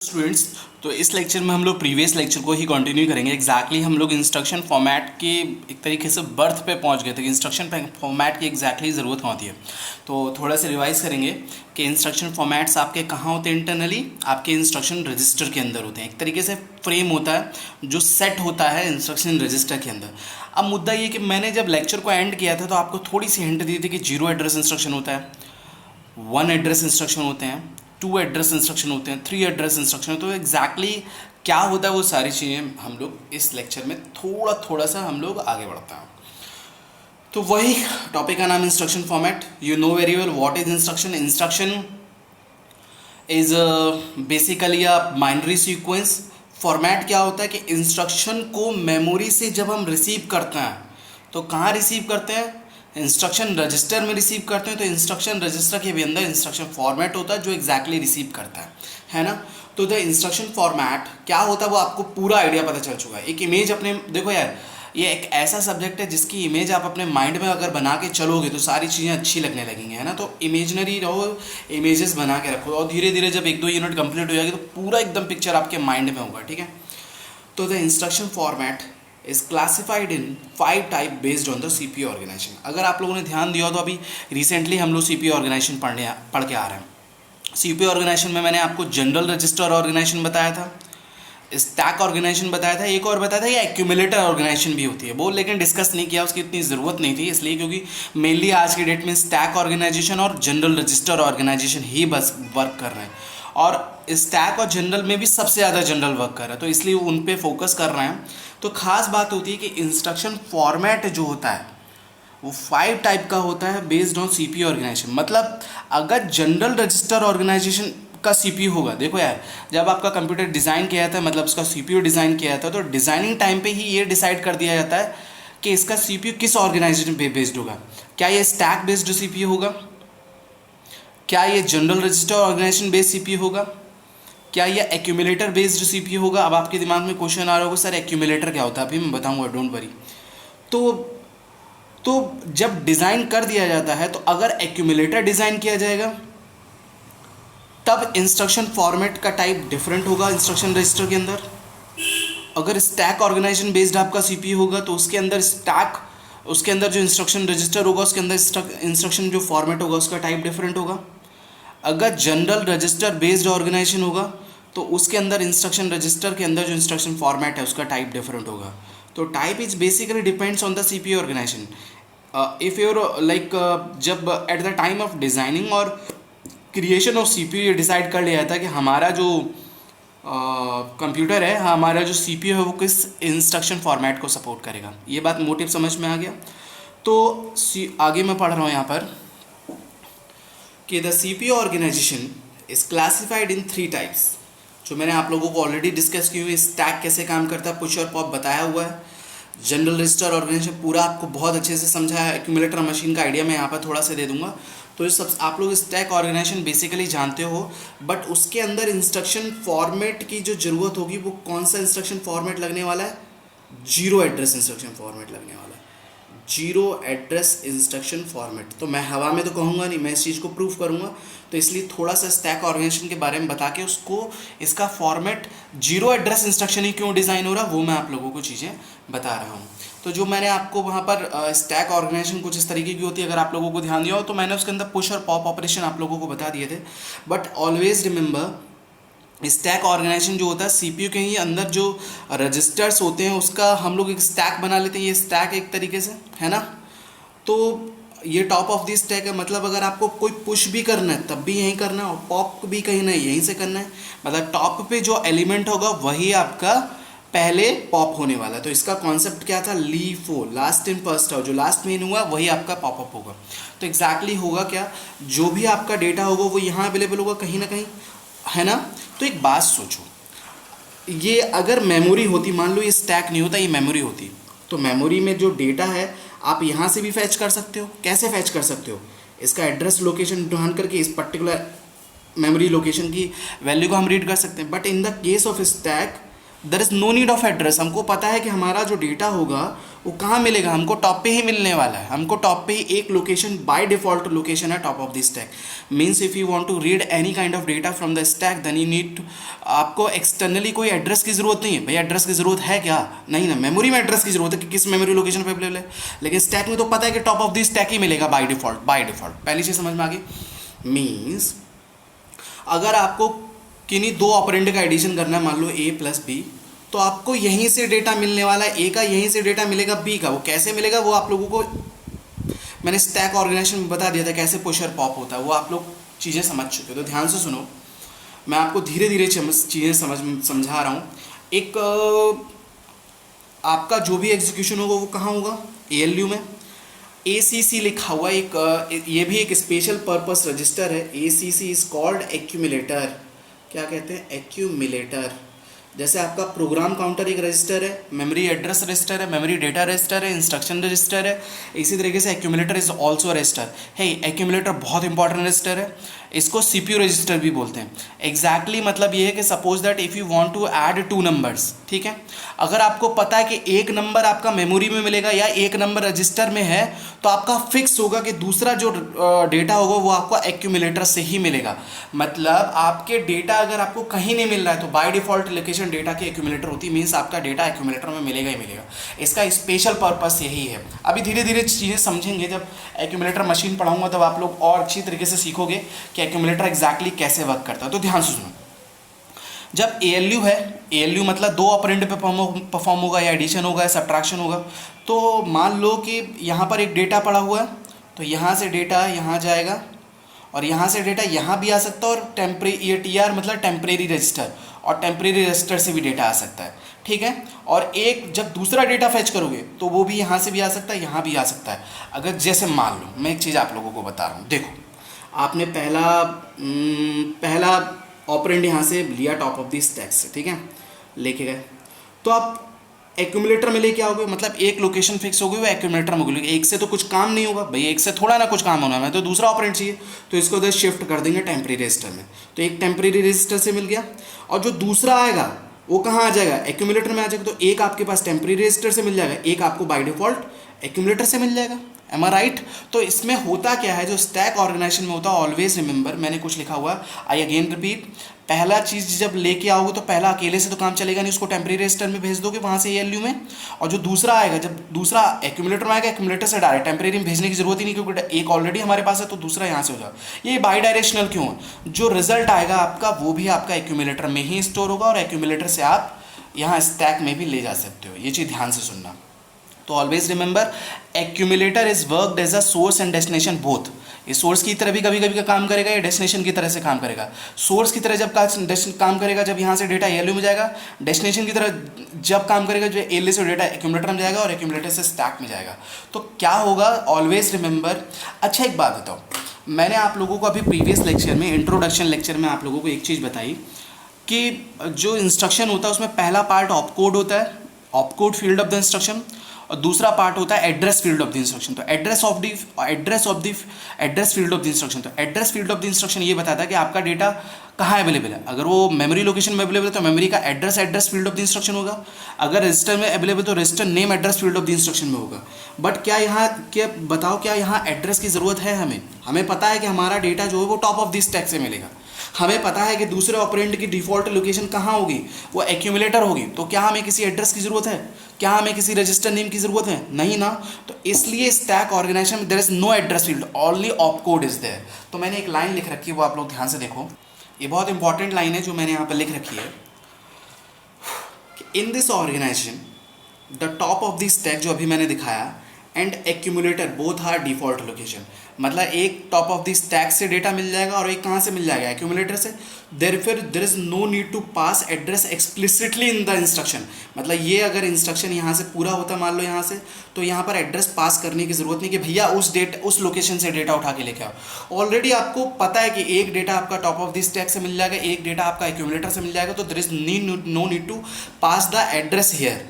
Students, तो इस lecture में हम लोग प्रीवियस लेक्चर को ही कंटिन्यू करेंगे। एग्जैक्टली हम लोग इंस्ट्रक्शन फॉर्मेट के एक तरीके से बर्थ पे पहुंच गए थे कि इंस्ट्रक्शन फॉर्मेट की एग्जैक्टली ज़रूरत कहाँ होती है। तो थोड़ा सा रिवाइज करेंगे कि इंस्ट्रक्शन फॉर्मेट्स आपके कहाँ होते हैं। इंटरनली आपके इंस्ट्रक्शन रजिस्टर के अंदर होते हैं। एक तरीके से फ्रेम होता है जो सेट होता है इंस्ट्रक्शन रजिस्टर के अंदर। अब मुद्दा ये कि मैंने जब लेक्चर को एंड किया था तो आपको थोड़ी सी हिंट दी थी कि 0 एड्रेस इंस्ट्रक्शन होता है, 1 एड्रेस इंस्ट्रक्शन होते हैं, 2 एड्रेस इंस्ट्रक्शन होते हैं, 3 एड्रेस इंस्ट्रक्शन। तो एग्जैक्टली क्या होता है वो सारी चीज़ें हम लोग इस लेक्चर में थोड़ा सा हम लोग आगे बढ़ते हैं। तो वही टॉपिक का नाम instruction format. You know very well what is instruction. Instruction is basically a binary sequence. Format क्या होता है कि इंस्ट्रक्शन को मेमोरी से जब हम रिसीव करते हैं तो कहाँ रिसीव करते हैं, इंस्ट्रक्शन रजिस्टर में रिसीव करते हैं। तो इंस्ट्रक्शन रजिस्टर के भी अंदर इंस्ट्रक्शन फॉर्मेट होता है जो एग्जैक्टली रिसीव करता है ना। तो द इंस्ट्रक्शन फॉर्मेट क्या होता है वो आपको पूरा आइडिया पता चल चुका है। एक इमेज अपने देखो यार, ये एक ऐसा सब्जेक्ट है जिसकी इमेज आप अपने माइंड में अगर बना के चलोगे तो सारी चीज़ें अच्छी लगने लगेंगी, है ना। तो इमेजनरी रहो, इमेजेस बना के रखो और धीरे धीरे जब 1-2 यूनिट कंप्लीट हो जाएगी तो पूरा एकदम पिक्चर आपके माइंड में होगा, ठीक है। तो the instruction format is classified in 5 type based on the CPU organization. अगर आप लोगों ने ध्यान दिया हो तो अभी रिसेंटली हम लोग सीपीयू ऑर्गेनाइजेशन पढ़ के आ रहे हैं। सीपीयू ऑर्गेनाइजेशन में मैंने आपको जनरल रजिस्टर ऑर्गेनाइजेशन बताया था, स्टैक ऑर्गेनाइजेशन बताया था, एक और बताया था ये एक्यूमुलेटर ऑर्गेनाइजेशन भी होती है वो, लेकिन डिस्कस नहीं किया, उसकी इतनी ज़रूरत नहीं थी इसलिए क्योंकि मेनली आज की डेट में स्टैक ऑर्गेनाइजेशन और जनरल रजिस्टर ऑर्गेनाइजेशन ही बस वर्क कर रहे हैं और स्टैक और जनरल में भी सबसे ज़्यादा जनरल वर्क कर रहा है तो इसलिए उन पे फोकस कर रहे हैं। तो खास बात होती है कि इंस्ट्रक्शन फॉर्मेट जो होता है वो 5 टाइप का होता है बेस्ड ऑन सीपीयू ऑर्गेनाइजेशन। मतलब अगर जनरल रजिस्टर ऑर्गेनाइजेशन का सीपीयू होगा, देखो यार जब आपका कंप्यूटर डिज़ाइन किया था मतलब उसका सीपीयू डिज़ाइन किया था तो डिज़ाइनिंग टाइम पे ही ये डिसाइड कर दिया जाता है कि इसका सीपीयू किस ऑर्गेनाइजेशन पे बेस्ड होगा। क्या ये स्टैक बेस्ड सीपीयू होगा, क्या ये general register organization based CPU होगा, क्या ये एक्यूमुलेटर बेस्ड सीपीयू होगा। अब आपके दिमाग में क्वेश्चन आ रहा होगा सर एक्यूमुलेटर क्या होता है, अभी मैं बताऊंगा, डोंट वरी। तो जब डिज़ाइन कर दिया जाता है तो अगर एक्यूमुलेटर डिज़ाइन किया जाएगा तब इंस्ट्रक्शन फॉर्मेट का टाइप डिफरेंट होगा इंस्ट्रक्शन रजिस्टर के अंदर। अगर स्टैक ऑर्गेनाइजेशन बेस्ड आपका सीपीयू होगा तो उसके अंदर जो इंस्ट्रक्शन रजिस्टर होगा उसके अंदर इंस्ट्रक्शन जो फॉर्मेट होगा उसका टाइप डिफरेंट होगा। अगर जनरल रजिस्टर बेस्ड ऑर्गेनाइजेशन होगा तो उसके अंदर इंस्ट्रक्शन रजिस्टर के अंदर जो इंस्ट्रक्शन फॉर्मेट है उसका टाइप डिफरेंट होगा। तो type is basically depends on the CPU organization. If you're like जब at the time of designing और क्रिएशन ऑफ सीपीयू ये डिसाइड कर लिया था कि हमारा जो कंप्यूटर है, हमारा जो सीपीयू है वो किस इंस्ट्रक्शन फॉर्मेट को सपोर्ट करेगा। ये बात मोटिव समझ में आ गया। तो आगे मैं पढ़ रहा हूँ यहाँ पर कि the CPU organization is classified in 3 types. जो मैंने आप लोगों को ऑलरेडी डिस्कस की हुई, स्टैक कैसे काम करता है, पुश और पॉप बताया हुआ है। जनरल रजिस्टर ऑर्गेनाइजेशन पूरा आपको बहुत अच्छे से समझा है। एक्यूमुलेटर मशीन का आइडिया मैं यहाँ पर थोड़ा सा दे दूंगा। तो ये सब आप लोग स्टैक ऑर्गेनाइजेशन बेसिकली जानते हो, बट उसके अंदर इंस्ट्रक्शन फॉर्मेट की जो ज़रूरत होगी वो कौन सा इंस्ट्रक्शन फॉर्मेट लगने वाला है, 0 एड्रेस इंस्ट्रक्शन फॉर्मेट लगने वाला है। 0 एड्रेस इंस्ट्रक्शन फॉर्मेट। तो मैं हवा में तो कहूँगा नहीं, मैं इस चीज़ को प्रूव करूँगा। तो इसलिए थोड़ा सा स्टैक ऑर्गेनाइजेशन के बारे में बता के उसको इसका फॉर्मेट 0 एड्रेस इंस्ट्रक्शन ही क्यों डिज़ाइन हो रहा है वो मैं आप लोगों को चीज़ें बता रहा हूँ। तो जो मैंने आपको वहाँ पर स्टैक ऑर्गेनाइजेशन कुछ इस तरीके की होती है, अगर आप लोगों को ध्यान दिया हो तो मैंने उसके अंदर पुश और पॉप ऑपरेशन आप लोगों को बता दिए थे। But always remember stack organization जो होता है सीपीयू के ही अंदर जो रजिस्टर्स होते हैं उसका हम लोग एक स्टैक बना लेते हैं। ये स्टैक एक तरीके से है ना। तो ये टॉप ऑफ दिस स्टैक है, मतलब अगर आपको कोई पुश भी करना है तब भी यहीं करना है और पॉप भी कहीं ना यहीं से करना है। मतलब टॉप पे जो एलिमेंट होगा वही आपका पहले पॉप होने वाला है। तो इसका कॉन्सेप्ट क्या था, LIFO, last in first out, जो लास्ट में इन हुआ वही आपका पॉपअप होगा। तो एग्जैक्टली होगा क्या, जो भी आपका डेटा होगा वो यहाँ अवेलेबल होगा कहीं ना कहीं, है ना। तो एक बात सोचो, ये अगर मेमोरी होती, मान लो ये स्टैक नहीं होता, ये मेमोरी होती, तो मेमोरी में जो डेटा है आप यहाँ से भी फैच कर सकते हो। कैसे फैच कर सकते हो, इसका एड्रेस लोकेशन ढूंढ करके इस पर्टिकुलर मेमोरी लोकेशन की वैल्यू को हम रीड कर सकते हैं। But in the case of stack there is no need of address. हमको पता है कि हमारा जो डेटा होगा वो कहाँ मिलेगा, हमको टॉप पे ही मिलने वाला है। हमको टॉप पे ही एक लोकेशन बाय डिफ़ॉल्ट लोकेशन है top of the stack. Means if you want to read any kind of data from the stack then you need to, आपको एक्सटर्नली कोई एड्रेस की ज़रूरत नहीं है। भाई एड्रेस की ज़रूरत है क्या, नहीं ना, मेमोरी में एड्रेस की ज़रूरत है कि किस मेमोरी लोकेशन पे अवेलेबल है, लेकिन स्टैक में तो पता है कि टॉप ऑफ द स्टैक ही मिलेगा बाय डिफ़ॉल्ट। बाय डिफ़ॉल्ट पहली चीज़ समझ में आ गई। मीन्स अगर आपको किन्हीं दो ऑपरेंड का एडिशन करना है, मान लो a प्लस बी, तो आपको यहीं से डेटा मिलने वाला है, a का यहीं से डेटा मिलेगा b का। वो कैसे मिलेगा वो आप लोगों को मैंने स्टैक ऑर्गेनाइजेशन में बता दिया था कैसे पुश और पॉप होता है, वो आप लोग चीज़ें समझ चुके हो। तो ध्यान से सुनो, मैं आपको धीरे धीरे चीज़ें समझा रहा हूँ। एक आपका जो भी एग्जीक्यूशन होगा वो कहाँ होगा, ALU में। ACC लिखा हुआ एक ये भी एक स्पेशल पर्पस रजिस्टर है। ACC is called accumulator. क्या कहते हैं, एक्यूमुलेटर। जैसे आपका प्रोग्राम काउंटर एक रजिस्टर है, मेमोरी एड्रेस रजिस्टर है, मेमोरी डेटा रजिस्टर है, इंस्ट्रक्शन रजिस्टर है, इसी तरीके से एक्यूमुलेटर इज ऑल्सो रजिस्टर है। एक्यूमुलेटर बहुत इंपॉर्टेंट रजिस्टर है, इसको CPU रजिस्टर भी बोलते हैं। एग्जैक्टली मतलब ये है कि suppose that if you want to add two numbers, ठीक है, अगर आपको पता है कि एक नंबर आपका मेमोरी में मिलेगा या एक नंबर रजिस्टर में है, तो आपका फिक्स होगा कि दूसरा जो डेटा होगा वो आपको एक्यूमुलेटर से ही मिलेगा। मतलब आपके डेटा अगर आपको कहीं नहीं मिल रहा है तो बाय डिफॉल्ट लोकेशन डेटा की एक्यूमुलेटर होती है, मीन्स आपका डेटा एक्यूमुलेटर में मिलेगा ही मिलेगा। इसका स्पेशल पर्पस यही है। अभी धीरे धीरे चीज़ें समझेंगे, जब एक्यूमुलेटर मशीन पढ़ाऊंगा तब आप लोग और अच्छी तरीके से सीखोगे कि एक्यूमुलेटर एग्जैक्टली कैसे वर्क करता है। तो ध्यान से सुनो, जब ALU है, ALU मतलब दो ऑपरेंड पे परफॉर्म होगा, या एडिशन होगा या सब्ट्रैक्शन होगा। तो मान लो कि यहाँ पर एक डेटा पड़ा हुआ है, तो यहाँ से डेटा यहाँ जाएगा और यहाँ से डेटा यहाँ भी आ सकता है, और ये TR मतलब टेम्परेरी रजिस्टर, और टेम्परेरी रजिस्टर से भी डेटा आ सकता है, ठीक है। और एक जब दूसरा डेटा फैच करोगे तो वो भी यहाँ से भी आ सकता है, यहाँ भी आ सकता है। अगर जैसे मान लो मैं एक चीज़ आप लोगों को बता रहा हूँ, देखो आपने पहला ऑपरेंड यहाँ से लिया टॉप ऑफ द स्टैक से, ठीक है, लेके गए, तो आप एक्यूमुलेटर में लेके आओगे, मतलब एक लोकेशन फिक्स हो गई वो एक्यूमुलेटर में होगी। एक से तो कुछ काम नहीं होगा भाई, एक से थोड़ा ना कुछ काम होना है, तो दूसरा ऑपरेंड चाहिए, तो इसको उधर शिफ्ट कर देंगे टेम्परेरी रजिस्टर में। तो एक टेम्परेरी रजिस्टर से मिल गया, और जो दूसरा आएगा वो कहाँ आ जाएगा, एक्यूमुलेटर में आ जाएगा। तो एक आपके पास टेम्परेरी रजिस्टर से मिल जाएगा, एक आपको बाय डिफॉल्ट एक्यूमुलेटर से मिल जाएगा। M I right. तो इसमें होता क्या है, जो स्टैक ऑर्गेनाइजेशन में होता है, ऑलवेज रिमेंबर, मैंने कुछ लिखा हुआ है, आई अगेन रिपीट, पहला चीज़ जब लेके आओगे तो पहला अकेले से तो काम चलेगा नहीं, उसको टेम्परेरी रजिस्टर में भेज दोगे वहाँ से ALU में, और जो दूसरा आएगा, जब दूसरा एक्यूमुलेटर में आएगा, एक्यूमुलेटर से डायरेक्ट टेम्परेरी में भेजने की जरूरत ही नहीं, क्योंकि एक ऑलरेडी हमारे पास है, तो दूसरा यहाँ से हो जाएगा। ये बाई डायरेक्शनल क्यों है, जो रिजल्ट आएगा आपका वो भी आपका एक्यूमुलेटर में ही स्टोर होगा, और एक्यूमुलेटर से आप यहाँ स्टैक में भी ले जा सकते हो। ये चीज़ ध्यान से सुनना। तो always remember, accumulator is worked as a source and destination both. ये सोर्स की तरह भी कभी कभी का काम करेगा, या डेस्टिनेशन की तरह से काम करेगा। सोर्स की तरह जब काम करेगा जब यहाँ से डेटा ALU में जाएगा, डेस्टिनेशन की तरह जब काम करेगा जो ALU से डेटा एक्यूमुलेटर में जाएगा, और एक्यूमुलेटर से स्टैक में जाएगा। तो क्या होगा, ऑलवेज रिमेंबर। अच्छा एक बात बताओ, मैंने आप लोगों को अभी प्रीवियस लेक्चर में, इंट्रोडक्शन लेक्चर में आप लोगों को एक चीज़ बताई कि जो इंस्ट्रक्शन होता है उसमें पहला पार्ट ऑपकोड होता है, opcode field of the instruction, और दूसरा पार्ट होता है address field of the instruction. तो address field of the instruction, तो address field of the instruction ये बताता है कि आपका डेटा कहाँ अवेलेबल है। अगर वो मेमोरी लोकेशन में अवेलेबल है तो मेमोरी का address field of the instruction होगा। अगर रजिस्टर में अवेलेबल तो register name address field of the instruction में होगा। बट क्या बताओ क्या यहाँ एड्रेस की ज़रूरत है हमें पता है कि हमारा डेटा जो है वो टॉप ऑफ द स्टैक से मिलेगा। हमें पता है कि दूसरे ऑपरेंड की डिफ़ॉल्ट लोकेशन कहाँ होगी, वो एक्यूमुलेटर होगी। तो क्या हमें किसी एड्रेस की ज़रूरत है, क्या हमें किसी रजिस्टर नेम की ज़रूरत है, नहीं ना। तो इसलिए स्टैक ऑर्गेनाइजेशन में there is no address field, only opcode is there. तो मैंने एक लाइन लिख रखी है, वो आप लोग ध्यान से देखो, ये बहुत इंपॉर्टेंट लाइन है जो मैंने यहाँ पर लिख रखी है। In this organization the top of the stack जो अभी मैंने दिखाया and accumulator both are default location. मतलब एक टॉप ऑफ द स्टैक से डेटा मिल जाएगा और एक कहाँ से मिल जाएगा, एक्यूमुलेटर से। There is no need to pass address explicitly in the instruction. मतलब ये अगर इंस्ट्रक्शन यहाँ से पूरा होता मान लो यहाँ से, तो यहाँ पर एड्रेस पास करने की ज़रूरत नहीं कि भैया उस लोकेशन से डेटा उठा के लेके आओ। ऑलरेडी आपको पता है कि एक डेटा आपका टॉप ऑफ द स्टैक से मिल जाएगा, एक डेटा आपका एक्यूमुलेटर से मिल जाएगा। तो there is no need to pass the address here.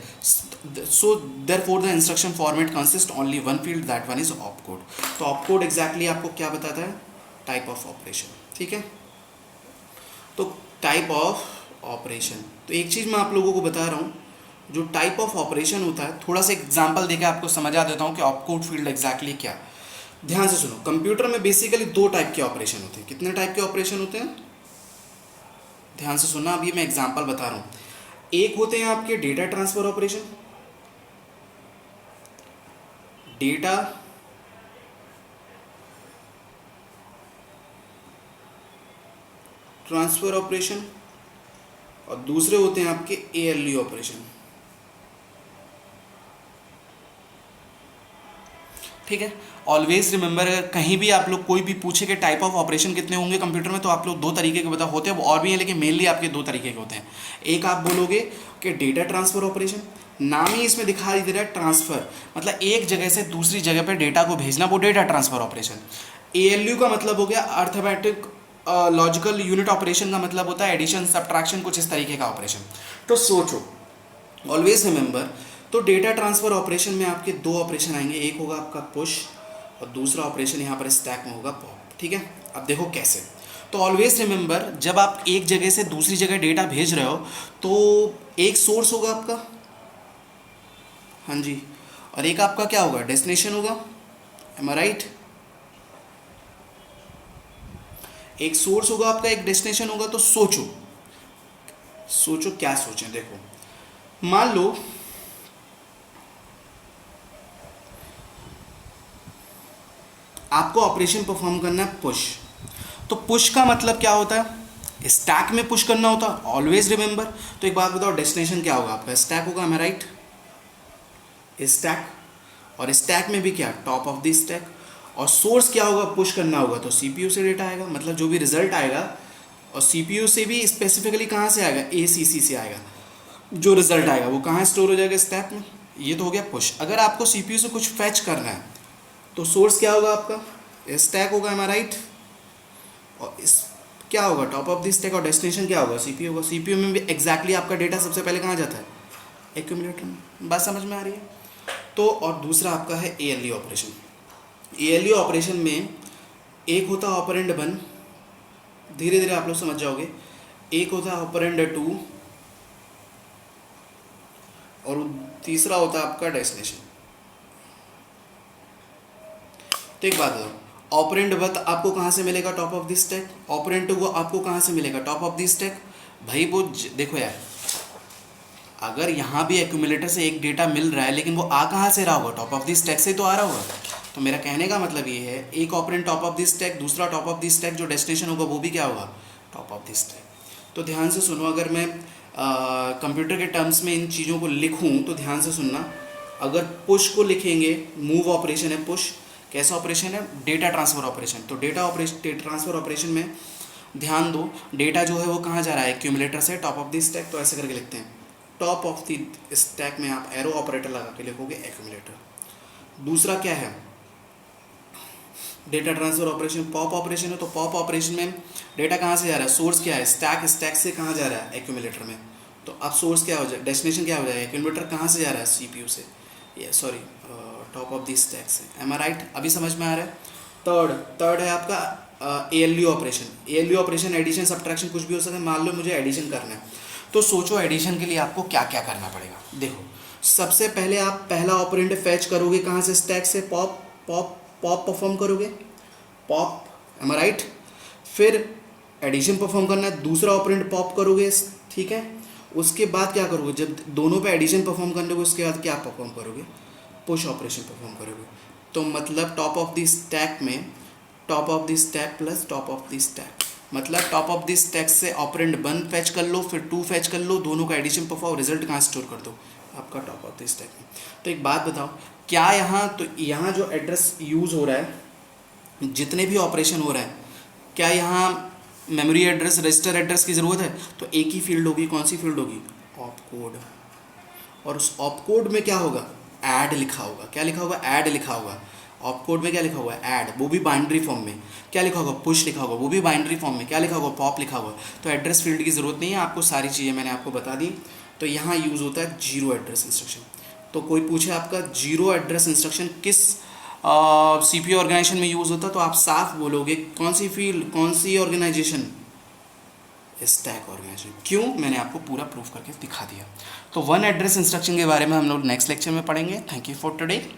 So therefore the instruction format consists only one field, that one is opcode. तो opcode exactly आपको क्या बताता है, टाइप ऑफ ऑपरेशन, ठीक है। तो टाइप ऑफ ऑपरेशन। तो एक चीज़ मैं आप लोगों को बता रहा हूँ, जो टाइप ऑफ ऑपरेशन होता है, थोड़ा सा एग्जांपल देके आपको समझा देता हूँ कि ऑपकोड फील्ड एग्जैक्टली क्या। ध्यान से सुनो, कंप्यूटर में बेसिकली दो टाइप के ऑपरेशन होते हैं। कितने टाइप के ऑपरेशन होते हैं? ध्यान से सुनना, अभी मैं एग्जांपल बता रहा हूँ। एक होते हैं आपके data transfer operation, data transfer operation, और दूसरे होते हैं आपके एएलयू ऑपरेशन। ठीक है, ऑलवेज रिमेंबर, कहीं भी आप लोग कोई भी पूछे कि टाइप ऑफ ऑपरेशन कितने होंगे कंप्यूटर में, तो आप लोग दो तरीके के बता होते हैं, और भी हैं लेकिन मेनली आपके दो तरीके के होते हैं। एक आप बोलोगे कि डेटा ट्रांसफर ऑपरेशन, नाम ही इसमें दिखाई दे रहा है ट्रांसफर, मतलब एक जगह से दूसरी जगह पर डेटा को भेजना, वो डेटा ट्रांसफर ऑपरेशन। एएलयू का मतलब हो गया अर्थमेटिक लॉजिकल यूनिट ऑपरेशन, का मतलब होता है एडिशन सब्ट्रैक्शन, कुछ इस तरीके का ऑपरेशन। तो सोचो, ऑलवेज रिमेंबर, तो डेटा ट्रांसफर ऑपरेशन में आपके दो ऑपरेशन आएंगे, एक होगा आपका पुश और दूसरा ऑपरेशन यहाँ पर स्टैक में होगा पॉप। ठीक है, अब देखो कैसे। तो ऑलवेज रिमेंबर, जब आप एक जगह से दूसरी जगह डेटा भेज रहे हो तो एक सोर्स होगा आपका, हाँ जी, और एक आपका क्या होगा, डेस्टिनेशन होगा। M I right? एक सोर्स होगा आपका, एक डेस्टिनेशन होगा। तो सोचो सोचो क्या सोचें, देखो मान लो आपको ऑपरेशन परफॉर्म करना है पुश। तो पुश का मतलब क्या होता है, स्टैक में पुश करना होता है, ऑलवेज रिमेंबर। तो एक बात बताओ, डेस्टिनेशन क्या होगा आपका, स्टैक होगा, एम आई राइट? स्टैक, और स्टैक में भी क्या, टॉप ऑफ द स्टैक। और सोर्स क्या होगा, पुश करना होगा तो सीपीयू से डेटा आएगा, मतलब जो भी रिजल्ट आएगा, और सीपीयू से भी स्पेसिफिकली कहाँ से आएगा, एसीसी से आएगा। जो रिजल्ट आएगा वो कहाँ स्टोर हो जाएगा, स्टैक में। ये तो हो गया पुश। अगर आपको सीपीयू से कुछ फैच करना है तो सोर्स क्या होगा आपका, स्टैक होगा, एम आई राइट? और इस क्या होगा, टॉप ऑफ द स्टैक, और डेस्टिनेशन क्या होगा, सीपीयू होगा। सीपीयू में भी एग्जैक्टली आपका डेटा सबसे पहले कहाँ जाता है, एक्यूमुलेटर में। बात समझ में आ रही है? तो और दूसरा आपका है एएलयू ऑपरेशन। एएलयू ऑपरेशन में एक होता है ऑपरेंड 1, धीरे धीरे आप लोग समझ जाओगे। एक होता है ऑपरेंड 2, और तीसरा होता है आपका डेस्टिनेशन। तो एक बात बताओ, ऑपरेंड 1 आपको कहाँ से मिलेगा, top of the stack. Operand 2 को आपको कहाँ से मिलेगा, टॉप ऑफ द स्टैक। भाई वो देखो यार, अगर यहाँ भी एक्यूमुलेटर से एक डेटा मिल रहा है, लेकिन वो आ कहाँ से रहा होगा, टॉप ऑफ द स्टैक से तो आ रहा होगा। तो मेरा कहने का मतलब ये है, एक operand top of the stack, दूसरा टॉप ऑफ द स्टैक, जो डेस्टिनेशन होगा वो भी क्या होगा, टॉप ऑफ द स्टैक। तो ध्यान से सुनो, अगर मैं कंप्यूटर के टर्म्स में इन चीज़ों को लिखूँ तो ध्यान से सुनना। अगर पुश को लिखेंगे, मूव ऑपरेशन है पुश, कैसा ऑपरेशन है, डेटा ट्रांसफ़र ऑपरेशन। तो डेटा ट्रांसफ़र ऑपरेशन में ध्यान दो, डेटा जो है वो कहाँ जा रहा है, एक्यूमुलेटर से टॉप ऑफ द स्टैक। तो ऐसे करके लिखते हैं, टॉप ऑफ द स्टैक में आप एरो ऑपरेटर लगा के लिखोगे एक्यूमुलेटर। दूसरा क्या है, data transfer operation pop operation है। तो पॉप ऑपरेशन में डेटा कहाँ से जा रहा है, सोर्स क्या है, स्टैक, स्टैक से कहाँ जा रहा है, एक्यूमुलेटर में। तो अब सोर्स क्या हो जाए, डेस्टिनेशन क्या हो जाएगा, एक्यूमुलेटर कहाँ से जा रहा है, सीपीयू से, ये sorry top of the stack से। Am I right? अभी समझ में आ रहा है? थर्ड है आपका ALU operation. ALU operation addition subtraction कुछ भी हो सकता है। मान लो मुझे एडिशन करना है, तो सोचो एडिशन के लिए आपको क्या क्या करना पड़ेगा। देखो, सबसे पहले आप पहला ऑपरेंड फैच करोगे कहाँ से, स्टैक से, पॉप पॉप पॉप परफॉर्म करोगे, पॉप, एम आई राइट? फिर एडिशन परफॉर्म करना है, दूसरा ऑपरेंड पॉप करोगे, ठीक है। उसके बाद क्या करोगे, जब दोनों पे एडिशन परफॉर्म कर लोगे उसके बाद क्या परफॉर्म करोगे, पुश ऑपरेशन परफॉर्म करोगे। तो मतलब टॉप ऑफ द स्टैक में top of the stack plus top of the stack, मतलब टॉप ऑफ द स्टैक से ऑपरेंड 1 फैच कर लो, फिर 2 फैच कर लो, दोनों का एडिशन परफॉर्म, रिजल्ट कहाँ स्टोर कर दो, आपका टॉप ऑफ द स्टैक में। तो एक बात बताओ, क्या यहाँ, तो यहाँ जो एड्रेस यूज़ हो रहा है, जितने भी ऑपरेशन हो रहे हैं, क्या यहाँ मेमोरी एड्रेस, रजिस्टर एड्रेस की ज़रूरत है? तो एक ही फील्ड होगी, कौन सी फील्ड होगी, ऑप कोड। और उस ऑप कोड में क्या होगा, ऐड लिखा होगा। क्या लिखा होगा, ऐड लिखा होगा। ऑप कोड में क्या लिखा हुआ है, ऐड, वो भी बाइनरी फॉर्म में। क्या लिखा होगा, पुश लिखा होगा, वो भी बाइनरी फॉर्म में। क्या लिखा होगा, पॉप लिखा होगा। तो एड्रेस फील्ड की ज़रूरत नहीं है आपको, सारी चीज़ें मैंने आपको बता दी। तो यहाँ यूज़ होता है जीरो एड्रेस इंस्ट्रक्शन। तो कोई पूछे आपका जीरो एड्रेस इंस्ट्रक्शन किस सीपीयू ऑर्गेनाइजेशन में यूज़ होता है, तो आप साफ बोलोगे कौन सी फील्ड, कौन सी ऑर्गेनाइजेशन, स्टैक ऑर्गेनाइजेशन। क्यों, मैंने आपको पूरा प्रूफ करके दिखा दिया। तो वन एड्रेस इंस्ट्रक्शन के बारे में हम लोग नेक्स्ट लेक्चर में पढ़ेंगे। Thank you for today.